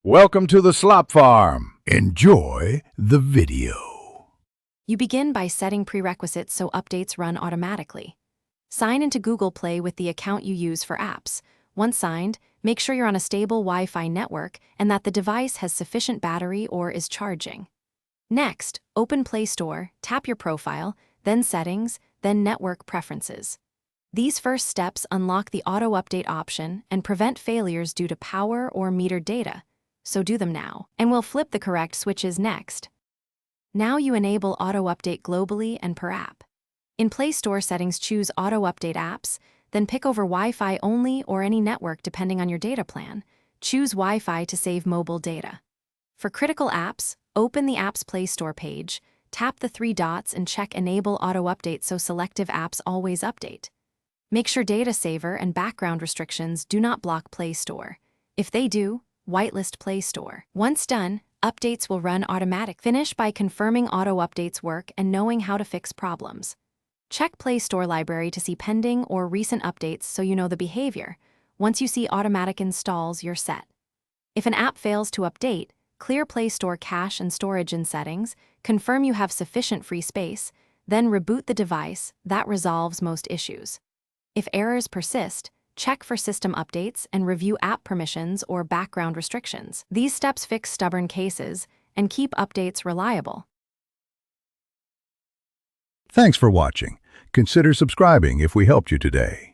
Welcome to the Slop Farm. Enjoy the video. You begin by setting prerequisites so updates run automatically. Sign into Google Play with the account you use for apps. Once signed, make sure you're on a stable Wi-Fi network and that the device has sufficient battery or is charging. Next, open Play Store, tap your profile, then Settings, then Network Preferences. These first steps unlock the Auto Update option and prevent failures due to power or metered data, so do them now, and we'll flip the correct switches next. Now you enable Auto Update globally and per app. In Play Store settings, choose Auto Update apps, then pick over Wi-Fi only or any network depending on your data plan. Choose Wi-Fi to save mobile data. For critical apps, open the app's Play Store page, tap the three dots and check Enable Auto Update so selective apps always update. Make sure data saver and background restrictions do not block Play Store. If they do, whitelist Play Store. Once done, updates will run automatic. Finish by confirming auto updates work and knowing how to fix problems. Check Play Store library to see pending or recent updates so you know the behavior. Once you see automatic installs, you're set. If an app fails to update, clear Play Store cache and storage in settings, confirm you have sufficient free space, then reboot the device. That resolves most issues. If errors persist, check for system updates and review app permissions or background restrictions. These steps fix stubborn cases and keep updates reliable. Thanks for watching. Consider subscribing if we helped you today.